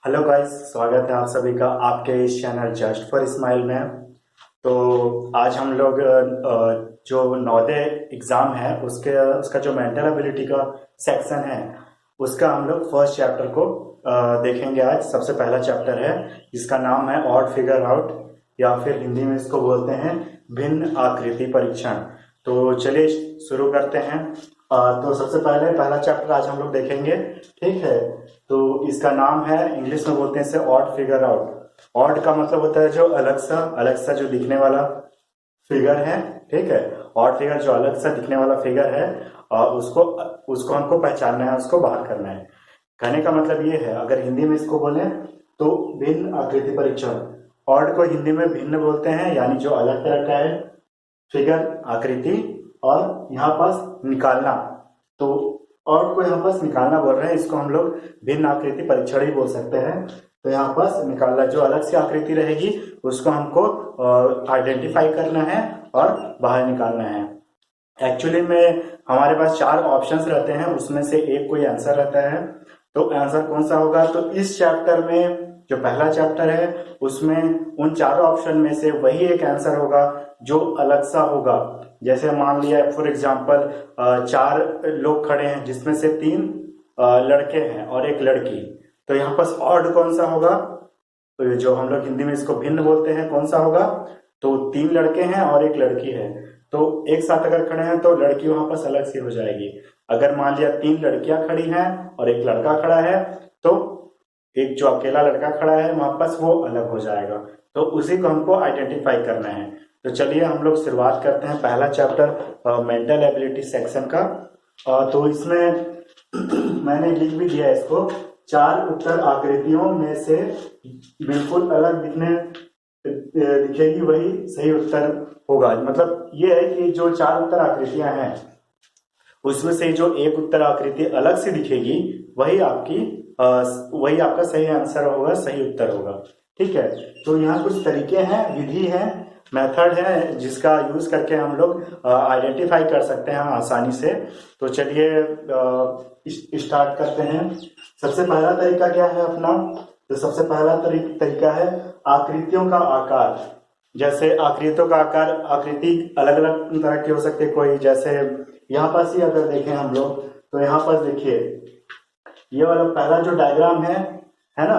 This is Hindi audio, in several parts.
हेलो गाइस, स्वागत है आप सभी का आपके इस चैनल जस्ट फॉर स्माइल में। तो आज हम लोग जो नवोदय एग्ज़ाम है उसका जो मेंटल एबिलिटी का सेक्शन है उसका हम लोग फर्स्ट चैप्टर को देखेंगे। आज सबसे पहला चैप्टर है जिसका नाम है ऑड फिगर आउट, या फिर हिंदी में इसको बोलते हैं भिन्न आकृति परीक्षण। तो चलिए शुरू करते हैं। तो सबसे पहले पहला चैप्टर आज हम लोग देखेंगे, ठीक है। तो इसका नाम है, इंग्लिश में बोलते हैं इसे ऑड फिगर आउट। ऑड का मतलब होता है जो अलग सा जो दिखने वाला फिगर है, ठीक है। ऑड फिगर जो अलग सा दिखने वाला फिगर है और उसको हमको पहचानना है, उसको बाहर करना है। कहने का मतलब ये है, अगर हिंदी में इसको बोले तो भिन्न आकृति परीक्षण। ऑड को हिंदी में भिन्न बोलते हैं, यानी जो अलग तरह का है फिगर आकृति, और यहाँ पास निकालना, तो और को यहाँ पास निकालना बोल रहे हैं, इसको हम लोग भिन्न आकृति परीक्षण ही बोल सकते हैं। तो यहाँ पास निकालना, जो अलग से आकृति रहेगी उसको हमको आइडेंटिफाई करना है और बाहर निकालना है। एक्चुअली में हमारे पास 4 ऑप्शंस रहते हैं, उसमें से एक कोई आंसर रहता है। तो आंसर कौन सा होगा? तो इस चैप्टर में जो पहला चैप्टर है उसमें उन 4 ऑप्शन में से वही एक आंसर होगा जो अलग सा होगा। जैसे मान लिया फॉर एग्जांपल 4 लोग खड़े हैं जिसमें से 3 लड़के हैं और एक लड़की, तो यहाँ पास ऑड कौन सा होगा? तो जो हम लोग हिंदी में इसको भिन्न बोलते हैं, कौन सा होगा? तो 3 लड़के हैं और एक लड़की है, तो एक साथ अगर खड़े हैं तो लड़की वहां पास अलग सी हो जाएगी। अगर मान लिया 3 लड़कियां खड़ी हैं और एक लड़का खड़ा है, तो एक जो अकेला लड़का खड़ा है वहां पास वो अलग हो जाएगा। तो उसी को हमको आइडेंटिफाई करना है। तो चलिए हम लोग शुरुआत करते हैं पहला चैप्टर मेंटल एबिलिटी सेक्शन का। तो इसमें मैंने लिख भी दिया इसको, 4 उत्तर आकृतियों में से बिल्कुल अलग दिखेगी वही सही उत्तर होगा। मतलब ये है कि जो 4 उत्तर आकृतियां हैं उसमें से जो एक उत्तर आकृति अलग से दिखेगी वही आपका सही आंसर होगा, सही उत्तर होगा, ठीक है। तो यहाँ कुछ तरीके हैं, विधि है, मेथड है जिसका यूज करके हम लोग आइडेंटिफाई कर सकते हैं आसानी से। तो चलिए स्टार्ट करते हैं। सबसे पहला तरीका क्या है अपना? तो सबसे पहला तरीका है आकृतियों का आकार। जैसे आकृतियों का आकार, आकृति अलग अलग तरह की हो सकती है कोई। जैसे यहाँ पास ही अगर देखें हम लोग, तो यहाँ पास देखिए ये वाला पहला जो डायग्राम है ना,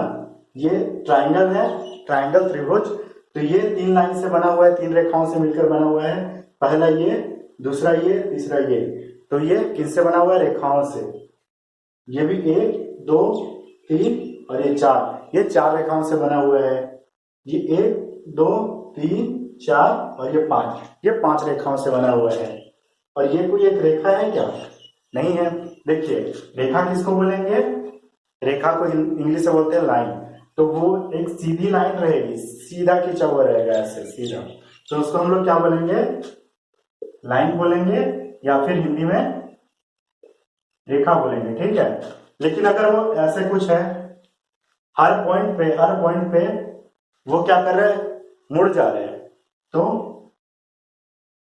ये ट्राइंगल है, ट्राइंगल त्रिभुज। तो ये 3 लाइन से बना हुआ है, 3 रेखाओं से मिलकर बना हुआ है। पहला ये, दूसरा ये, तीसरा ये। तो ये किससे बना हुआ है? रेखाओं से। ये भी 1 2 3 और ये 4, ये 4 रेखाओं से बना हुआ है। ये 1 2 3 4 और ये 5, ये 5 रेखाओं से बना हुआ है। और ये कोई एक रेखा है क्या? नहीं है। देखिए रेखा किसको बोलेंगे? रेखा को इंग्लिश से बोलते हैं लाइन। तो वो एक सीधी लाइन रहेगी, सीधा खींचा हुआ रहेगा ऐसे सीधा, तो उसको हम लोग क्या बोलेंगे? लाइन बोलेंगे, या फिर हिंदी में रेखा बोलेंगे, ठीक है। लेकिन अगर वो ऐसे कुछ है, हर पॉइंट पे वो क्या कर रहे हैं? मुड़ जा रहे हैं। तो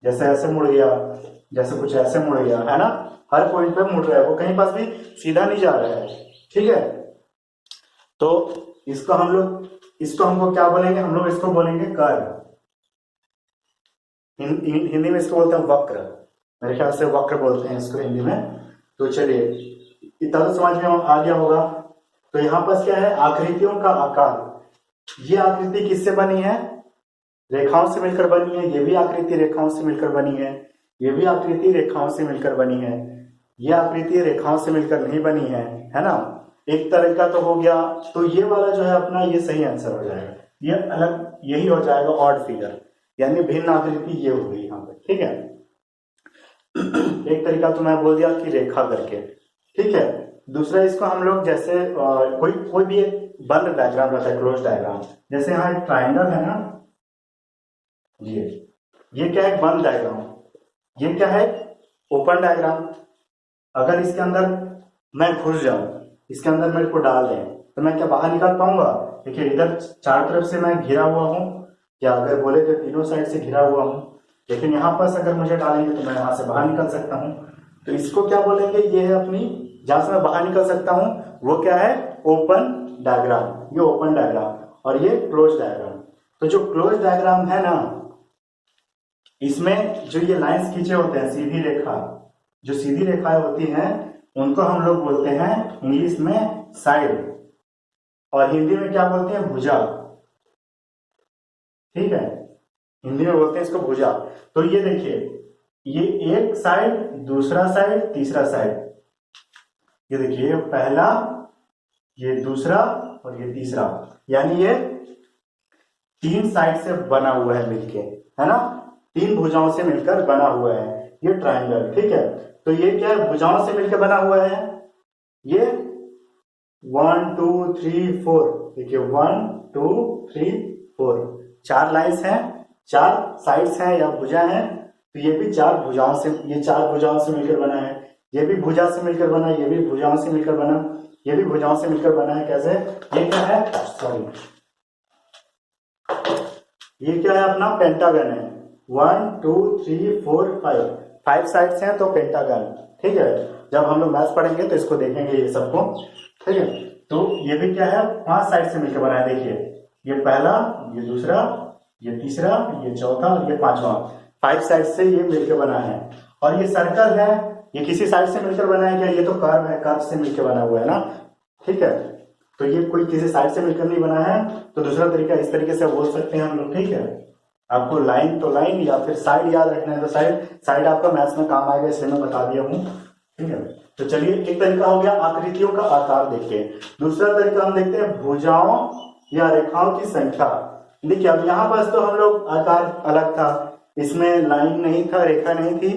जैसे ऐसे मुड़ गया, जैसे कुछ ऐसे मुड़ गया, है ना, हर पॉइंट पे मुड़ रहा है, वो कहीं पास भी सीधा नहीं जा रहा है, ठीक है। तो इसको हमको क्या बोलेंगे? हम लोग इसको बोलेंगे कर्व। हिंदी में इसको बोलते हैं वक्र, मेरे ख्याल से वक्र बोलते हैं इसको हिंदी में। तो चलिए इतना तो समझ में आ गया होगा। तो यहाँ पास क्या है? आकृतियों का आकार। ये आकृति किससे बनी है? रेखाओं से मिलकर बनी है। ये भी आकृति रेखाओं से मिलकर बनी है। ये भी आकृति रेखाओं से मिलकर बनी है। ये आकृति रेखाओं से मिलकर नहीं बनी है ना। एक तरीका तो हो गया। तो ये वाला जो है अपना, ये सही आंसर हो जाएगा। ये अलग, यही हो जाएगा ऑड फिगर, यानी भिन्न आकृति ये हो गई यहाँ पे, ठीक है। एक तरीका तो मैं बोल दिया कि रेखा करके, ठीक है। दूसरा इसको हम लोग जैसे कोई भी एक बंद डायग्राम रहता है, क्लोज डायग्राम। जैसे यहाँ एक ट्राइंगल है ना, ये क्या है? बंद डायग्राम। ये क्या है? Open diagram. अगर इसके अंदर मैं घुस जाऊं, इसके अंदर मेरे को डाल दें, तो मैं क्या बाहर निकल पाऊंगा? देखिए इधर 4 तरफ से मैं घिरा हुआ हूं, या अगर बोले तो तीनों साइड से घिरा हुआ हूं। लेकिन यहाँ पास अगर मुझे डालेंगे तो मैं यहाँ से बाहर निकल सकता हूँ। तो इसको क्या बोलेंगे? ये है अपनी, जहां से मैं बाहर निकल सकता हूँ वो क्या है? ओपन डायग्राम, ये ओपन डायग्राम और ये क्लोज डायग्राम। तो जो क्लोज डायग्राम है ना, इसमें जो ये लाइंस खींचे होते हैं सीधी रेखा, जो सीधी रेखाएं होती हैं उनको हम लोग बोलते हैं इंग्लिश में साइड और हिंदी में क्या बोलते हैं, भुजा। ठीक है, हिंदी में बोलते हैं इसको भुजा। तो ये देखिए, ये एक साइड, दूसरा साइड, तीसरा साइड, ये देखिए, ये पहला, ये दूसरा और ये तीसरा, यानी ये 3 साइड से बना हुआ है मिलके, है ना, 3 भुजाओं से मिलकर बना हुआ है ये ट्रायंगल। ठीक है, तो ये क्या है, भुजाओं से मिलकर बना हुआ है। ये 1 2 3 4, देखिए 1 2 3 4, 4 लाइंस हैं, 4 साइड्स हैं या भुजा हैं। तो ये भी 4 भुजाओं से, ये 4 भुजाओं से मिलकर बना है, ये भी भुजा से मिलकर बना, ये भी भुजाओं से मिलकर बना, ये भी भुजाओं से मिलकर बना है। कैसे, ये क्या है, सॉरी, ये क्या है, अपना पेंटागन है। 1 2 3 4 5 साइड्स हैं तो पेंटागन। ठीक है, जब हम लोग मैथ्स पढ़ेंगे तो इसको देखेंगे ये सबको। ठीक है, तो ये भी क्या है, 5 साइड से मिलकर बना है। देखिए, ये पहला, ये दूसरा, ये तीसरा, ये चौथा और ये पांचवा, 5 साइड से ये मिलकर बना है। और ये सर्कल है, ये किसी साइड से मिलकर बना है क्या, ये तो कर्व है, कर्व से मिलकर बना हुआ है ना। ठीक है, तो ये कोई किसी साइड से मिलकर नहीं बना है। तो दूसरा तरीका इस तरीके से बोल सकते हैं हम लोग। ठीक है, आपको लाइन तो लाइन या फिर साइड याद रखना है तो साइड, साइड आपका मैथ्स में काम आएगा, इसलिए मैं बता दिया हूँ। ठीक है, तो चलिए, एक तरीका हो गया आकृतियों का आकार देखिए। दूसरा तरीका हम देखते हैं भुजाओं या रेखाओं की संख्या। देखिए, अब यहाँ पास तो हम लोग आकार अलग था, इसमें लाइन नहीं था, रेखा नहीं थी,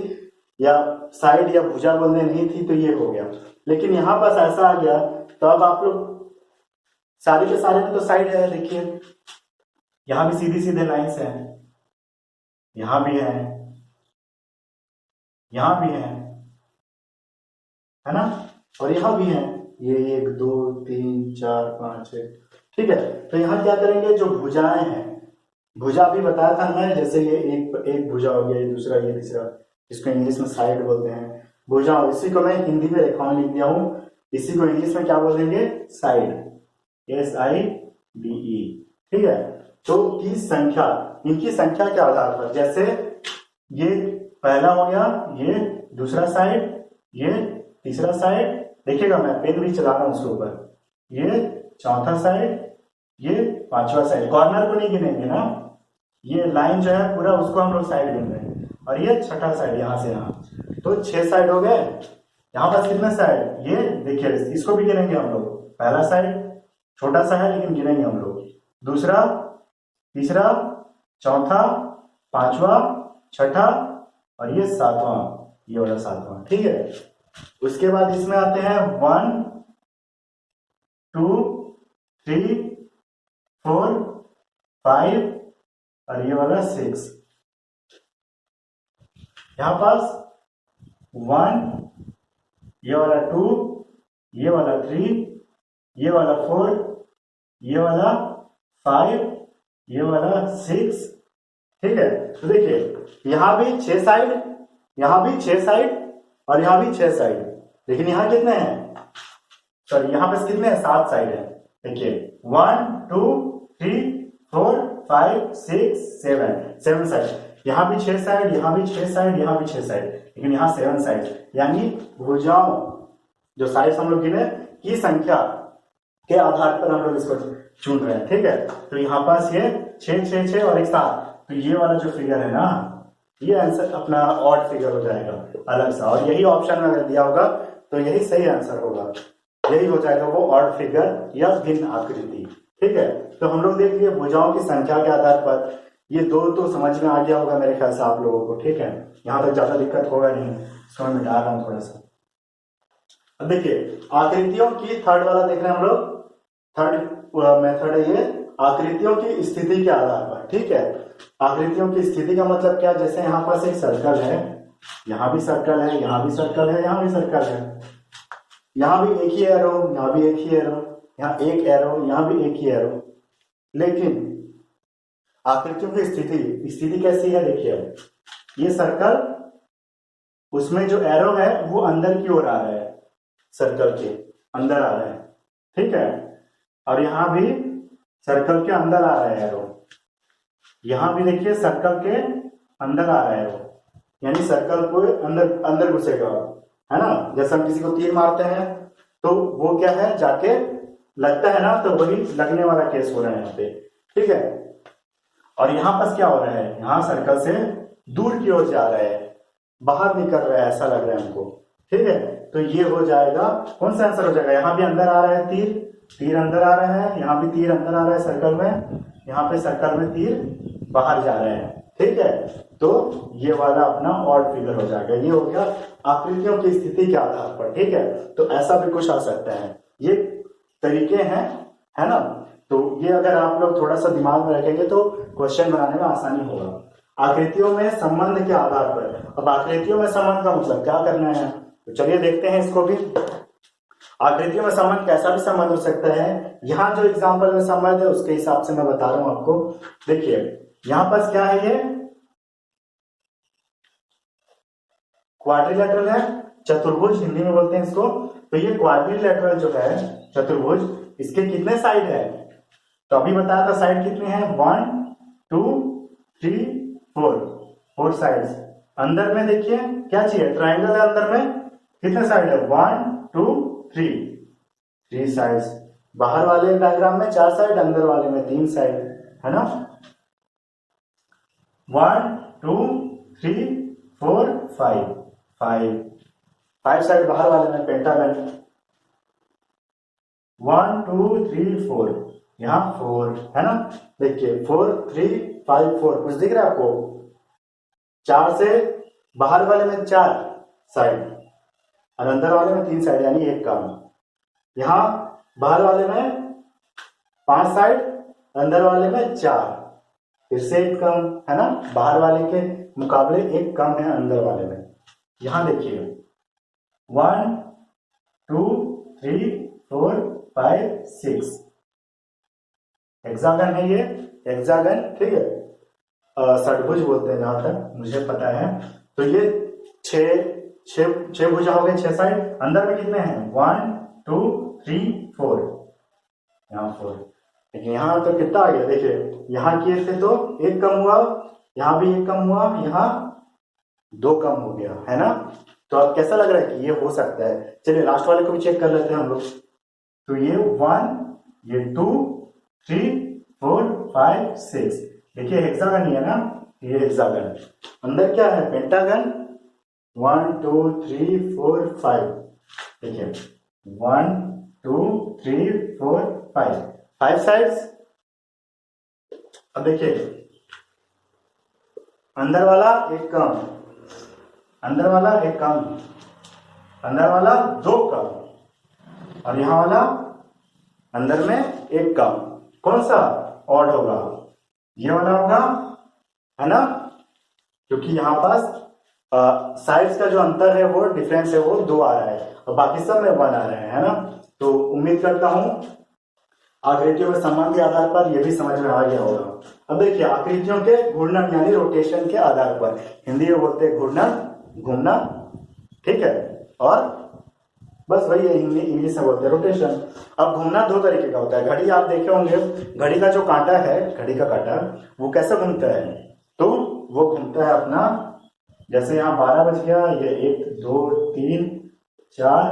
या साइड या भुजा बोलने नहीं थी, तो ये हो गया। लेकिन यहाँ पास ऐसा आ गया, तो अब आप लोग सारे के सारे में तो साइड है। देखिए, यहाँ भी सीधी सीधे लाइन्स हैं, यहां भी है, यहां भी है ना, और यहां भी है, ये 1 2 3 4 5 6। ठीक है, तो यहां क्या करेंगे, जो भुजाएं हैं, भुजा भी बताया था मैं, जैसे ये एक भुजा हो गया, ये दूसरा, ये तीसरा, इसको इंग्लिश में साइड बोलते हैं। भुजा, इसी को मैं हिंदी में रेखाओं लिख दिया हूं, इसी को इंग्लिश में क्या बोल देंगे, साइड, SIDE। ठीक है, तो की संख्या, इनकी संख्या के आधार पर, जैसे ये पहला हो गया, ये दूसरा साइड, ये तीसरा साइड, देखिएगा मैं पेन भी चला रहा हूं उसके ऊपर, ये चौथा साइड, ये पांचवा साइड, कॉर्नर को नहीं गिनेंगे ना, ये लाइन जो है पूरा उसको हम लोग साइड गिन रहे हैं, और ये छठा साइड यहां से यहां, तो 6 साइड हो गए। यहाँ पर कितने साइड, ये देखिए, इसको भी गिनेंगे हम लोग, पहला साइड छोटा सा है लेकिन गिनेंगे हम लोग, दूसरा, तीसरा, चौथा, पांचवा, छठा और ये सातवां, ये वाला सातवां। ठीक है, उसके बाद इसमें आते हैं 1 2 3 4 5 और ये वाला 6। यहां पास 1, ये वाला 2, ये वाला 3, ये वाला 4, ये वाला 5, ये वाला 6। ठीक है, तो देखिए, यहां भी 6 साइड, यहां भी 6 साइड और यहां भी 6 साइड, लेकिन यहां कितने हैं, सॉरी, यहां पर कितने हैं, 7 साइड है। देखिए, 1 2 3 4 5 6 7 साइड, यहां भी 6 साइड, यहां भी 6 साइड, यहां भी 6 साइड, लेकिन यहां 7 साइड, यानी भुजाओं, जो साइड हम लोग गिने की संख्या के आधार पर हम लोग इसको चुन रहे हैं। ठीक है, तो यहाँ पास ये 6 6 6 और एक 7, तो ये वाला जो फिगर है ना, ये आंसर अपना ऑड फिगर हो जाएगा अलग सा, और यही ऑप्शन में अगर दिया होगा तो यही सही आंसर होगा, यही हो जाएगा वो ऑड फिगर या भिन्न आकृति। ठीक है, तो हम लोग देख लिए भुजाओं की संख्या के आधार पर, ये दो तो समझ में आ गया होगा मेरे ख्याल से आप लोगों को। ठीक है, यहाँ तक ज्यादा दिक्कत होगा नहीं, इसको मैं मिटा रहा हूँ थोड़ा सा। अब देखिए, आकृतियों की थर्ड वाला देख रहे हैं हम लोग, थर्ड मेथड है ये, आकृतियों की स्थिति के आधार पर। ठीक है, आकृतियों की स्थिति का मतलब क्या, जैसे यहाँ पास एक सर्कल है, यहाँ भी सर्कल है, यहाँ भी सर्कल है, यहाँ भी सर्कल है, यहाँ भी एक ही एरो, यहाँ भी एक ही एरो, यहाँ एक एरो, यहाँ भी एक ही एरो, लेकिन आकृतियों की स्थिति कैसी है, देखिए, ये सर्कल, उसमें जो एरो है वो अंदर की ओर आ रहा है, सर्कल के अंदर आ रहा है, ठीक है। और यहाँ भी सर्कल के अंदर आ रहा है एरो, यहाँ भी देखिए सर्कल के अंदर आ रहा है वो, यानी सर्कल को अंदर अंदर घुसेगा, है ना। जैसे हम किसी को तीर मारते हैं तो वो क्या है, जाके लगता है ना, तो वही लगने वाला केस हो रहा है यहाँ पे, ठीक है। और यहाँ पर क्या हो रहा है, यहाँ सर्कल से दूर की ओर जा रहा है, बाहर निकल रहा है, ऐसा लग रहा है हमको, ठीक है। तो ये हो जाएगा, कौन सा आंसर हो जाएगा, यहाँ भी अंदर आ रहा है तीर, तीर अंदर आ रहा है, यहाँ भी तीर अंदर आ रहा है सर्कल में, यहाँ पे सर्कल में तीर बाहर जा रहे हैं, ठीक है। तो ये वाला अपना ऑड फिगर हो जाएगा। ये हो गया आकृतियों की स्थिति के आधार पर, ठीक है। तो ऐसा भी कुछ आ सकता है, ये तरीके हैं, है ना। तो ये अगर आप लोग थोड़ा सा दिमाग में रखेंगे तो क्वेश्चन बनाने में आसानी होगा। आकृतियों में संबंध के आधार पर, अब आकृतियों में संबंध का मतलब क्या करना है, तो चलिए देखते हैं इसको भी। आकृतियों में संबंध कैसा भी संबंध हो सकता है, यहाँ जो एग्जाम्पल में संबंध है उसके हिसाब से मैं बता रहा हूं आपको। देखिए यहाँ पर क्या है, ये क्वाड्रिलेटरल है, चतुर्भुज हिंदी में बोलते हैं इसको। तो ये क्वाड्रिलेटरल जो है चतुर्भुज, इसके कितने साइड है, तो अभी बताया था साइड कितने हैं, 1 2 3 4, 4 साइड्स। अंदर में देखिए क्या चाहिए, ट्राइंगल है, अंदर में कितने साइड है, 1 2 3 साइड्स। बाहर वाले डायग्राम में 4 साइड, अंदर वाले में 3 साइड, है ना। 1 2 3 4 5 साइड बाहर वाले में, पेंटागन। 1 2 3 4, यहाँ 4 है ना। देखिए 4 3 5 4, कुछ दिख रहा है आपको, 4 से बाहर वाले में 4 साइड और अंदर वाले में 3 साइड, यानी एक काम। यहाँ बाहर वाले में 5 साइड, अंदर वाले में 4, फिर से एक कम, है ना। बाहर वाले के मुकाबले एक कम है अंदर वाले में। यहाँ देखिए 1 2 3 4 5 6, हेक्सागन है ये, हेक्सागन, ठीक है। षटभुज बोलते हैं जहां तक मुझे पता है। तो ये छह भुजा हो गए, 6 साइड। अंदर में कितने हैं, 1 2 3 4, यहाँ 4। लेकिन यहाँ तो कितना आ गया, देखिए यहाँ किए थे तो एक कम हुआ, यहाँ भी एक कम हुआ, यहाँ 2 कम हो गया, है ना। तो अब कैसा लग रहा है कि ये हो सकता है। चलिए लास्ट वाले को भी चेक कर लेते हैं हम लोग। तो ये 1, ये 2 3 4 5 6, देखिए हेक्सागन ही है ना, ये हेक्सागन। अंदर क्या है, पेंटागन। 1 2 3 4 5, देखिए 1 2 3 4 5 साइड्स। अब देखिए अंदर वाला एक कम, अंदर वाला एक कम, अंदर वाला 2 कम, और यहां वाला अंदर में एक कम। कौन सा ऑड होगा, ये वाला होगा, है ना, क्योंकि यहां पास साइड्स का जो अंतर है वो डिफरेंस है वो 2 आ रहा है और बाकी सब में 1 आ रहा है ना। तो उम्मीद करता हूं आकृतियों में संबंध के आधार पर यह भी समझ में आ गया होगा। अब देखिए आकृतियों के घूर्णन यानी रोटेशन के आधार पर, हिंदी में बोलते हैं घूर्णन, घूमना, ठीक है। और बस वही है, इंग्लिश में बोलते हैं रोटेशन। अब घूमना 2 तरीके का होता है। घड़ी आप देखे होंगे, घड़ी का जो कांटा है, घड़ी का कांटा वो कैसे घूमता है, तो वो घूमता है अपना, जैसे यहाँ 12 बज गया, ये 1 2 3 4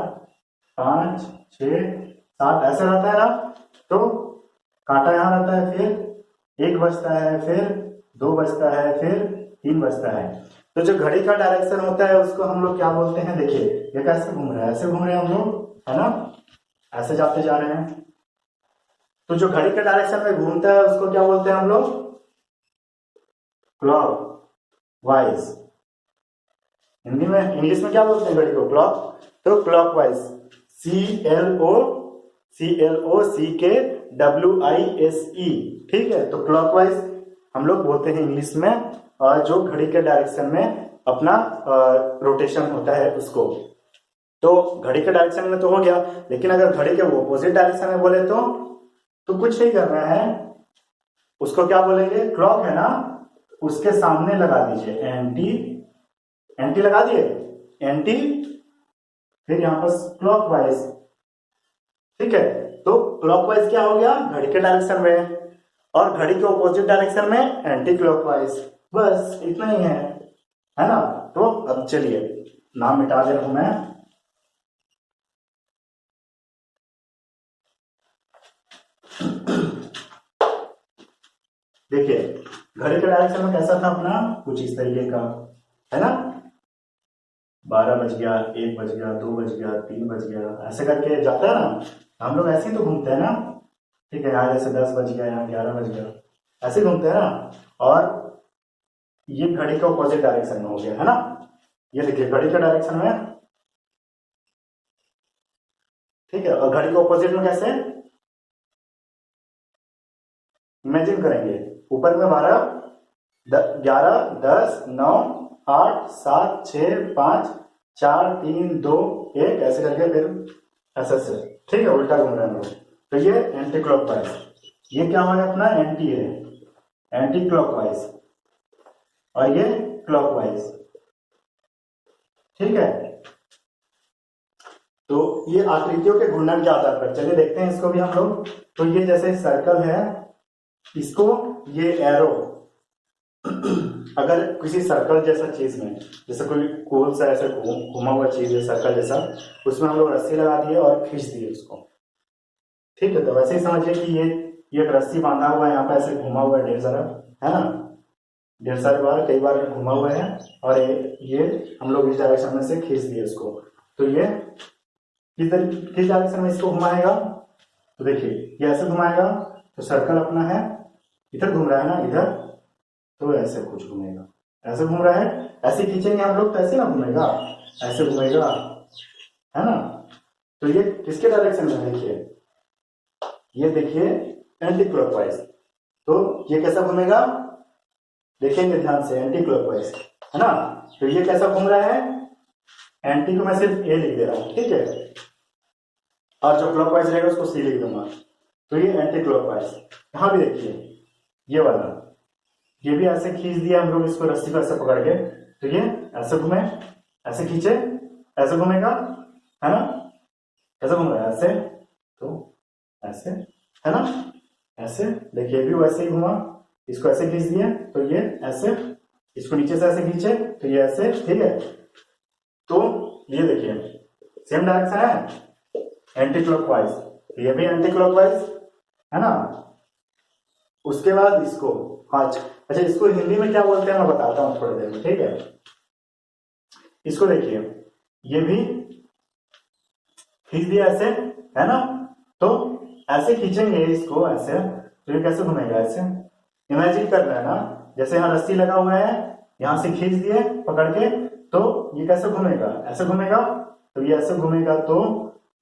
5 6 7 ऐसे रहता है ना। तो कांटा यहाँ रहता है, फिर 1 बजता है, फिर 2 बजता है, फिर 3 बजता है। तो जो घड़ी का डायरेक्शन होता है उसको हम लोग क्या बोलते हैं, देखिए ये कैसे घूम रहा है, ऐसे घूम रहे हैं हम लोग, है ना, ऐसे जाते जा रहे हैं। तो जो घड़ी के डायरेक्शन में घूमता है उसको क्या बोलते हैं हम लोग, क्लॉक वाइज। हिंदी में, इंग्लिश में क्या बोलते हैं घड़ी को, क्लॉक। तो क्लॉक वाइज, CLOCKWISE, ठीक है। तो क्लॉकवाइज हम लोग बोलते हैं इंग्लिश में, और जो घड़ी के डायरेक्शन में अपना रोटेशन होता है उसको। तो घड़ी के डायरेक्शन में तो हो गया, लेकिन अगर घड़ी के ऑपोजिट डायरेक्शन में बोले तो कुछ नहीं करना है, उसको क्या बोलेंगे, क्लॉक है ना, उसके सामने लगा दीजिए एंटी लगा दिए, एंटी, फिर यहां पर क्लॉकवाइज, ठीक है। तो क्लॉकवाइज क्या हो गया, घड़ी के डायरेक्शन में, और घड़ी के ऑपोजिट डायरेक्शन में एंटी क्लॉकवाइज। बस इतना ही है ना। तो अब चलिए नाम मिटा दे रहा हूं मैं। देखिए घड़ी के डायरेक्शन में कैसा था अपना, कुछ इस तरीके का है ना। 12 बज गया, 1 बज गया, 2 बज गया, 3 बज गया, ऐसे करके जाता है ना। हम लोग ऐसे ही तो घूमते हैं ना। ठीक है, यहाँ जैसे 10 बज गया, यहाँ 11 बज गया, ऐसे घूमते हैं ना। और ये घड़ी के ऑपोजिट डायरेक्शन में हो गया है ना। ये देखिए घड़ी के डायरेक्शन में, ठीक है। और घड़ी के ऑपोजिट में कैसे इमेजिन करेंगे, ऊपर में 12, 11, 10, 9, 8, 7, 6, 5, 4, 3, 2, 1 ऐसे करके फिर ऐसे, ठीक है, उल्टा घूम रहे हैं हम लोग। तो ये एंटी क्लॉकवाइज, ये क्या है अपना एंटी है, एंटी क्लॉकवाइज, और ये क्लॉकवाइज, ठीक है। तो ये आकृतियों के घूर्णन के आधार पर, चलिए देखते हैं इसको भी हम लोग। तो ये जैसे सर्कल है, इसको ये एरो अगर किसी सर्कल जैसा चीज में, जैसे कोई गोल सा ऐसा घुमा हुआ चीज है सर्कल जैसा, उसमें हम लोग रस्सी लगा दिए और खींच दिए उसको, ठीक है। तो वैसे ही समझिए कि ये एक रस्सी बांधा हुआ है, यहाँ पे ऐसे घुमा हुआ है ढेर सारा, है ना, ढेर सारे बार, कई बार घुमा हुआ है, और ये हम लोग इस डायरेक्शन में से खींच दिए उसको। तो ये किस डायरेक्शन में इसको घुमाएगा, तो देखिए ये ऐसे घुमाएगा, तो सर्कल अपना है, इधर घूम रहा है ना, इधर, तो ऐसे कुछ घूमेगा, ऐसे घूम रहा है, ऐसे खींचेंगे हम लोग तो ऐसे ना घूमेगा, ऐसे घूमेगा, है ना। तो ये किसके डायरेक्शन में, देखिए ये देखिए एंटी क्लॉकवाइज। तो ये कैसा घूमेगा, देखेंगे ध्यान से, एंटी क्लॉकवाइज, है ना। तो ये कैसा घूम रहा है, एंटी को मैं सिर्फ ए लिख दे रहा हूं, ठीक है, और जो क्लॉकवाइज रहेगा उसको सी लिख दूंगा। तो ये एंटी क्लॉकवाइज। यहां भी देखिए ये वाला, ये भी ऐसे खींच दिया हम लोग इसको रस्सी को ऐसे पकड़ के, तो ये ऐसे घूमे, ऐसे खींचे, ऐसे घूमेगा, है ना, ऐसे घूम रहा है, ऐसे, तो ऐसे, है ना, ऐसे देखिए भी वैसे ही घुमा, इसको ऐसे खींच दिए, तो ये ऐसे, इसको नीचे से ऐसे खींचे, तो ये ऐसे, ठीक है। तो ये देखिए सेम डायरेक्शन है, एंटी क्लॉकवाइज, ये भी एंटी क्लॉकवाइज, है ना। उसके बाद इसको, अच्छा इसको हिंदी में क्या बोलते हैं मैं बताता हूं थोड़ी देर में, ठीक है। इसको देखिए ये भी खींच दिया ऐसे, है ना। तो ऐसे खींचेंगे इसको ऐसे, तो ये कैसे घूमेगा, ऐसे इमेजिन कर रहे हैं ना, जैसे यहाँ रस्सी लगा हुआ है, यहां से खींच दिए पकड़ के, तो ये कैसे घूमेगा, ऐसे घूमेगा, तो ये ऐसे घूमेगा, तो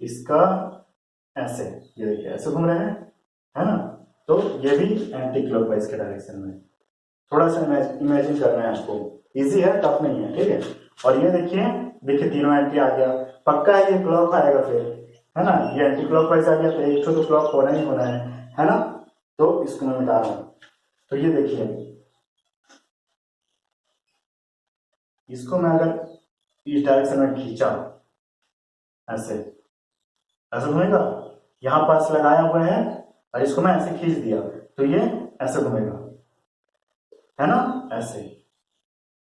इसका ऐसे, ये देखिए ऐसे घूम रहे हैं, है ना। तो ये भी एंटी क्लॉकवाइज के डायरेक्शन में, थोड़ा सा इमेजिन करना है आपको, इजी है, टफ नहीं है, ठीक है। और ये देखिए तीनों एंटी आ गया, पक्का है ये क्लॉक आएगा फिर, है ना, ये एंटी क्लॉकवाइज आ गया, तो एक तो क्लॉक होना ही होना है ना। तो इसको मैं मिटा रहा हूं। तो ये देखिए इसको मैं अगर इस डायरेक्शन में खींचा, ऐसे ऐसे घूमेगा, यहां पास लगाया हुआ है, और इसको मैं ऐसे खींच दिया, तो ये ऐसे घूमेगा, है ना, ऐसे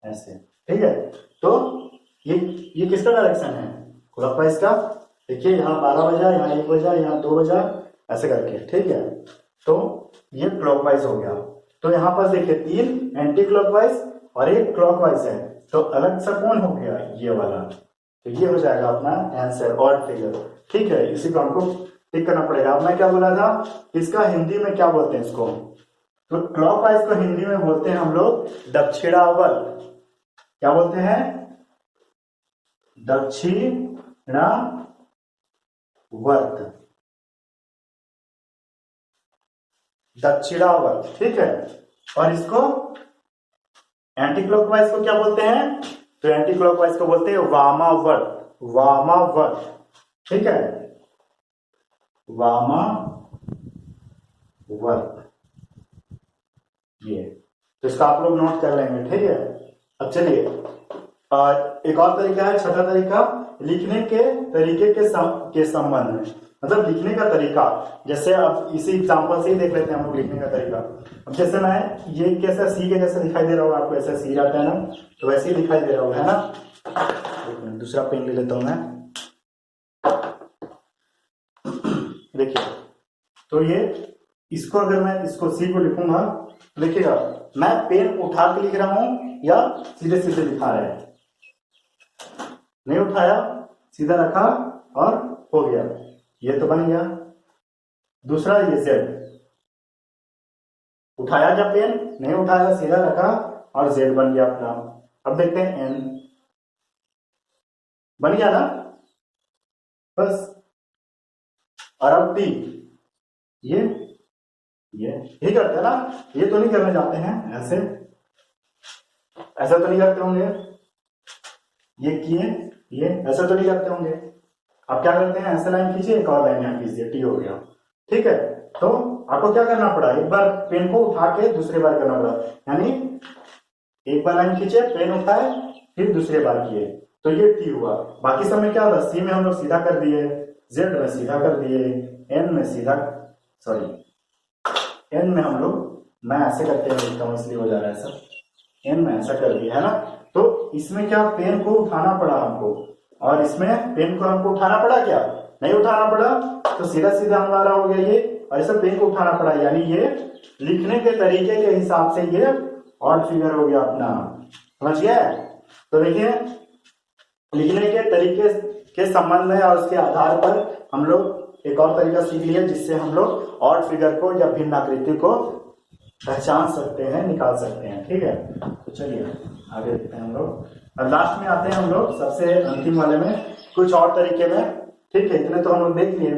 ऐसे, ठीक है। तो ये किसका डायरेक्शन है, क्लॉकवाइज का। देखिए यहाँ 12 बजा, यहाँ 1 बजा, यहाँ 2 बजा, ऐसे करके, ठीक है। तो ये क्लॉकवाइज हो गया। तो यहाँ पर देखिए 3 एंटी क्लॉकवाइज और 1 क्लॉकवाइज है, तो अलग सा कौन हो गया, ये वाला। तो ये हो जाएगा अपना आंसर, ऑड फिगर, ठीक है। इसी को हमको टिक करना पड़ेगा। अब मैं क्या बोला था, इसका हिंदी में क्या बोलते हैं इसको, तो क्लॉकवाइज को हिंदी में बोलते हैं हम लोग दक्षिणावर्त। क्या बोलते हैं, दक्षिणावर्त, दक्षिणावर्त, ठीक है। और इसको एंटी क्लॉकवाइज को क्या बोलते हैं, तो एंटी क्लॉकवाइज को बोलते हैं वामावर्त, वामावर्त, ठीक है, वामावर्त। ये तो इसका आप लोग नोट कर लेंगे, ठीक है। अब चलिए एक और तरीका है, छठा तरीका, लिखने के तरीके के संबंध में, मतलब लिखने का तरीका। जैसे अब इसी एग्जांपल से ही देख लेते हैं हम लोग लिखने का तरीका। अब जैसे मैं ये कैसा सी के जैसे दिखाई दे रहा होगा आपको, ऐसा सी रहता है ना, तो वैसे ही दिखाई दे रहा होगा, है ना। दूसरा पेन ले लेता हूं मैं। देखिए, तो ये इसको अगर मैं इसको सी को लिखूंगा, देखिएगा मैं पेन उठा के लिख रहा हूं या सीधे सीधे लिखा रहे हैं। नहीं उठाया, सीधा रखा और हो गया, ये तो बन गया। दूसरा ये जेड, उठाया क्या पेन, नहीं उठाया, सीधा रखा और जेड बन गया अपना। अब देखते हैं एन, बन गया ना, बस। और अब टी, ये यही करते हैं ना, ये तो नहीं करने जाते हैं ऐसे, ऐसा तो नहीं करते होंगे, ये किए, ये ऐसा तो नहीं करते होंगे। अब क्या करते हैं, ऐसे लाइन खींचिए, एक और लाइन यहाँ खींचिए, टी हो गया। ठीक है, तो आपको क्या करना पड़ा, एक बार पेन को उठा के दूसरे बार करना पड़ा, यानी एक बार लाइन खींचे, पेन उठाए, फिर दूसरे बार किए, तो ये टी हुआ। बाकी सब में क्या होता है, सी में हम लोग सीधा कर दिए, जेड में सीधा कर दिए, एन में सीधा, सॉरी एन में हम लोग, मैं ऐसे करके लिखता हूँ इसलिए हो जा रहा है सब, एन में ऐसा कर दिया, है ना। तो इसमें क्या, पेन को उठाना पड़ा हमको, और इसमें पेन को हमको उठाना पड़ा क्या, नहीं उठाना पड़ा, तो सीधा सीधा हमारा हो गया ये, और इसे पेन को उठाना पड़ा, यानी ये लिखने के तरीके के हिसाब से ये ऑड फिगर हो गया अपना, समझ गया। तो देखिए, लिखने के तरीके के संबंध में और उसके आधार पर हम लोग एक और तरीका सीख लिया, जिससे हम लोग ऑड फिगर को या भिन्न आकृति को पहचान सकते हैं, निकाल सकते हैं। ठीक है, तो चलिए आगे देखते हैं हम लोग, और लास्ट में आते हैं हम लोग सबसे अंतिम वाले में, कुछ और तरीके में। ठीक है, इतने तो हम लोग देख लिए,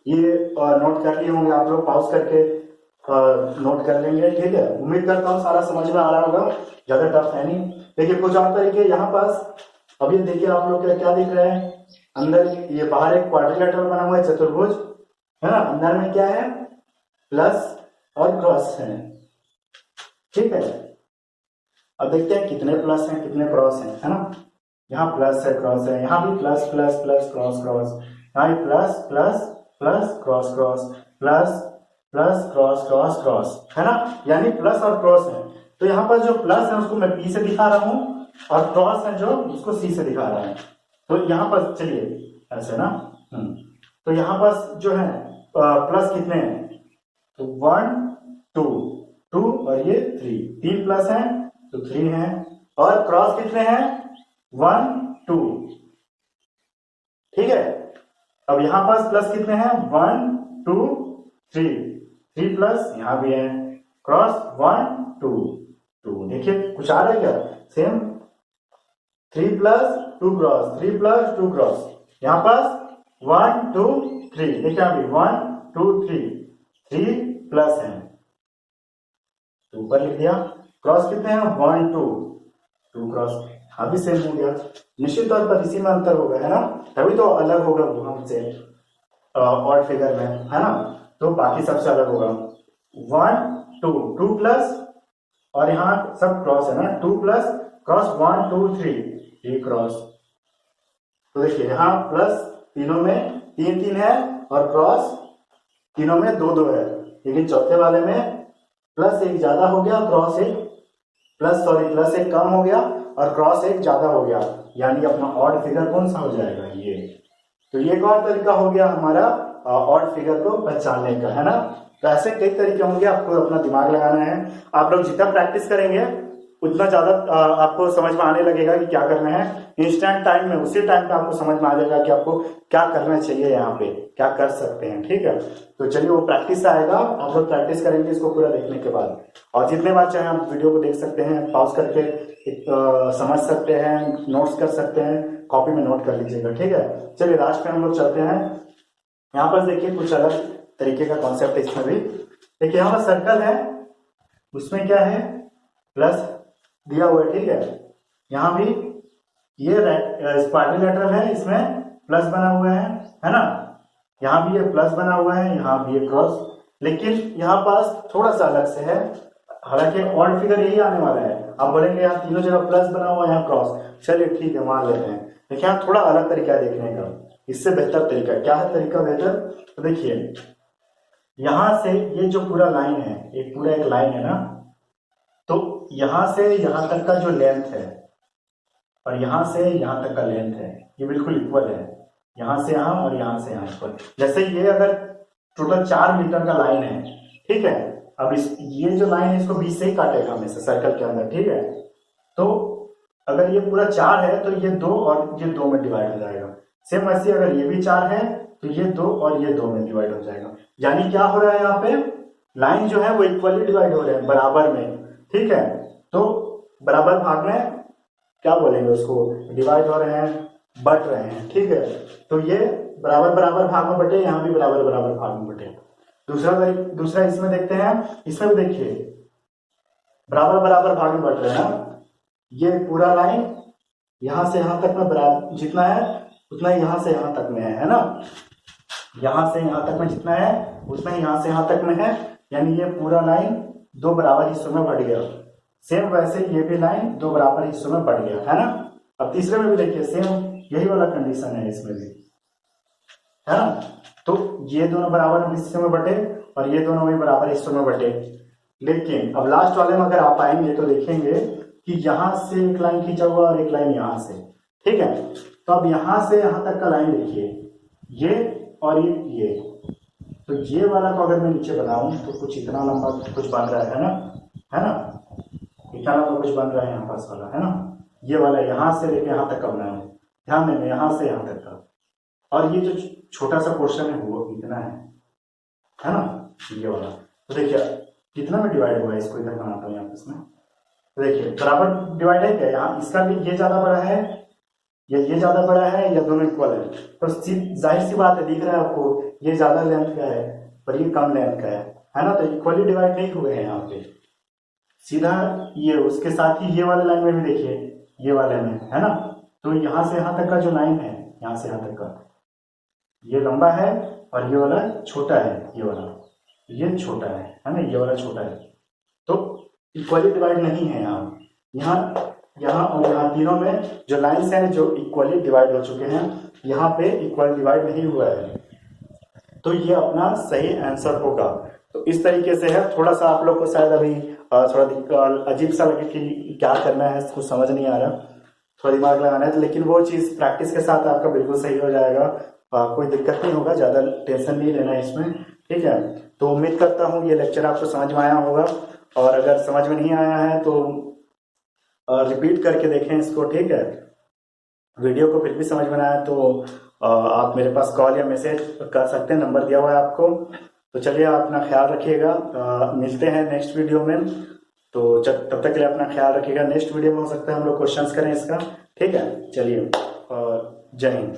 ये नोट कर लिए होंगे आप लोग, पॉज करके नोट कर लेंगे। ठीक है, उम्मीद करता हूँ सारा समझ में आ रहा होगा, ज्यादा टफ है नहीं। देखिए कुछ और तरीके यहाँ पास, अभी देखिए आप लोग क्या दिख रहे हैं, अंदर ये बाहर एक क्वाड्रिलेटरल बना हुआ है, चतुर्भुज, है ना, अंदर में क्या है, प्लस और क्रॉस है। ठीक है, अब देखते हैं कितने प्लस हैं कितने क्रॉस हैं, है ना। यहाँ प्लस है, क्रॉस है, यहाँ भी plus plus plus cross cross, यहाँ भी plus plus plus cross cross, plus plus cross cross cross, है ना, यानी प्लस और क्रॉस है। तो यहाँ पर जो प्लस है उसको मैं पी से दिखा रहा हूँ, और क्रॉस है जो उसको सी से दिखा रहा है। तो यहाँ पर चलिए ऐसे ना, तो यहाँ पर जो है प्लस कितने हैं, तो 1 2 2 और ये 3, 3 प्लस हैं तो 3 है, और क्रॉस कितने हैं, 1 2। ठीक है, अब यहां पास प्लस कितने हैं, 1 2 3, 3 प्लस यहां भी है, क्रॉस 1 2 2। देखिए कुछ आ रहा है क्या, same 3 plus 2 cross, 3 plus 2 cross, यहां पास 1 2 3, देखिए यहां भी 1 2 3, 3 प्लस है तो ऊपर लिख दिया। क्रॉस कितने हैं, 1 2 2 क्रॉस, अभी सेम हो गया। निश्चित तौर पर इसी में अंतर होगा, है ना, तभी तो अलग होगा वो हमसे ऑड फिगर में, है ना, तो बाकी सबसे अलग होगा। 1 2 2 प्लस, और यहाँ सब क्रॉस है ना, 2 प्लस क्रॉस 1 2 3, ये क्रॉस। तो देखिए यहाँ प्लस तीनों में 3 3 है, और क्रॉस तीनों में 2 2 है, लेकिन चौथे वाले में प्लस 1 ज्यादा हो गया, क्रॉस 1 प्लस 1 कम हो गया, और क्रॉस 1 ज्यादा हो गया, यानी अपना ऑड फिगर कौन सा हो जाएगा, ये। तो ये एक और तरीका हो गया हमारा ऑड फिगर को पहचानने का, है ना। तो ऐसे कई तरीके होंगे, आपको अपना दिमाग लगाना है। आप लोग जितना प्रैक्टिस करेंगे उतना ज्यादा आपको समझ में आने लगेगा कि क्या करना है। इंस्टेंट टाइम में, उसी टाइम पे आपको समझ में आ जाएगा कि आपको क्या करना चाहिए, यहाँ पे क्या कर सकते हैं। ठीक है, तो चलिए वो प्रैक्टिस आएगा, आप लोग प्रैक्टिस करेंगे इसको पूरा देखने के बाद, और जितने बार चाहे आप वीडियो को देख सकते हैं, पॉज करके समझ सकते हैं, नोट्स कर सकते हैं, कॉपी में नोट कर लीजिएगा। ठीक है, चलिए लास्ट में हम लोग चलते हैं। यहाँ पर देखिए कुछ अलग तरीके का कॉन्सेप्ट है इसमें भी। देखिए यहाँ पर सर्कल है, उसमें क्या है, प्लस दिया हुआ है। ठीक है, यहाँ भी ये क्वाड्रिलेटरल है, इसमें प्लस बना हुआ है ना, यहाँ भी ये प्लस बना हुआ है, यहाँ भी ये क्रॉस, लेकिन यहाँ पास थोड़ा सा अलग से है, हालांकि ऑड फिगर यही आने वाला है। आप बोलेंगे यहाँ तीनों जगह प्लस बना हुआ है, यहाँ क्रॉस, चलिए ठीक है मान लेते हैं, देखिए यहाँ थोड़ा अलग तरीका है देखने का। इससे बेहतर तरीका क्या है? तरीका बेहतर, तो देखिए यहां से ये जो पूरा लाइन है, एक लाइन है ना, तो यहां से यहां तक का जो लेंथ है और यहां से यहां तक का लेंथ है, ये बिल्कुल इक्वल है। यहां से यहां और यहां से यहां इक्वल। जैसे ये अगर टोटल 4 मीटर का लाइन है, ठीक है, अब ये जो लाइन है इसको बीच से ही काटेगा हमेशा सर्कल के अंदर, ठीक है। तो अगर ये पूरा 4 है तो ये 2 और ये 2 में डिवाइड हो जाएगा। सेम वैसे अगर ये भी 4 है तो ये 2 और ये 2 में डिवाइड हो जाएगा। यानी क्या हो रहा है यहाँ पे, लाइन जो है वो इक्वली डिवाइड हो रहे हैं, बराबर में, ठीक है। तो बराबर भाग में क्या बोलेंगे उसको, डिवाइड हो रहे हैं, बट रहे हैं, ठीक है। तो ये बराबर बराबर भाग में बटे, यहाँ भी बराबर बराबर भाग में बटे। दूसरा इसमें देखते हैं, इसमें भी देखिए बराबर बराबर भाग में बट रहे हैं ना। ये पूरा लाइन यहां से यहां तक में बराबर जितना है उतना ही यहां से यहां तक में है ना। यहां से यहां तक में जितना है उतना ही यहां से यहां तक में है, यानी ये पूरा लाइन 2 बराबर हिस्सों में बढ़ गया। सेम वैसे ये भी लाइन 2 बराबर हिस्सों में बढ़ गया, है ना। अब तीसरे में भी देखिए सेम यही वाला कंडीशन है इसमें भी, है ना। तो ये दोनों बराबर हिस्सों में बटे और ये दोनों भी बराबर हिस्सों में बटे। लेकिन अब लास्ट वाले में अगर आप आएंगे तो देखेंगे कि यहां से एक लाइन खींचा हुआ और एक लाइन यहां से, ठीक है। तो अब यहां से यहां तक का लाइन देखिए, ये और ये, तो ये वाला को अगर मैं नीचे बनाऊं तो कुछ इतना लंबा कुछ बन रहा है ना, है ना, इतना लंबा कुछ बन रहा है यहाँ पास वाला, है ना। ये वाला यहां से लेके यहां तक का बनाया, ध्यान देना, यहां से यहां तक का। और ये जो छोटा सा पोर्शन है वो इतना है ना, ये वाला। तो देखिए कितना में डिवाइड हुआ है, इसको इधर बनाता हूँ यहाँ पे इसमें। तो देखिए बराबर डिवाइड है क्या, यहाँ इसका भी ये ज्यादा बड़ा है या ये ज्यादा बड़ा है या दोनों इक्वल है। तो जाहिर सी बात है, दिख रहा है आपको, ये ज्यादा लेंथ का है और ये कम लेंथ का है ना। तो इक्वली डिवाइड नहीं हुए हैं यहाँ पे, सीधा ये उसके साथ ही ये वाले लाइन में भी देखिए, ये वाले में, है ना। तो यहाँ से यहाँ तक का जो लाइन है, यहाँ से यहाँ तक का, ये लंबा है और ये वाला छोटा है, ये छोटा है ना, ये वाला छोटा है। तो इक्वली डिवाइड नहीं है यहाँ और यहाँ तीनों में जो लाइन्स हैं जो इक्वली डिवाइड हो चुके हैं, यहाँ पे इक्वल डिवाइड नहीं हुआ है। तो ये अपना सही आंसर होगा। तो इस तरीके से है। थोड़ा सा आप लोग को शायद अभी थोड़ा अजीब सा लगे कि क्या करना है, कुछ समझ नहीं आ रहा, थोड़ा दिमाग लगाना है, लेकिन वो चीज़ प्रैक्टिस के साथ आपका बिल्कुल सही हो जाएगा। कोई दिक्कत नहीं होगा, ज़्यादा टेंशन नहीं लेना है इसमें, ठीक है। तो उम्मीद करता हूँ ये लेक्चर आपको समझ में आया होगा, और अगर समझ में नहीं आया है तो रिपीट करके देखें इसको, ठीक है। वीडियो को फिर भी समझ में आया तो आप मेरे पास कॉल या मैसेज कर सकते हैं, नंबर दिया हुआ है आपको। तो चलिए आप अपना ख्याल रखिएगा, मिलते हैं नेक्स्ट वीडियो में। तो जब तब तक के लिए अपना ख्याल रखिएगा। नेक्स्ट वीडियो में हो सकता है हम लोग क्वेश्चंस करें इसका, ठीक है। चलिए, जय हिंद।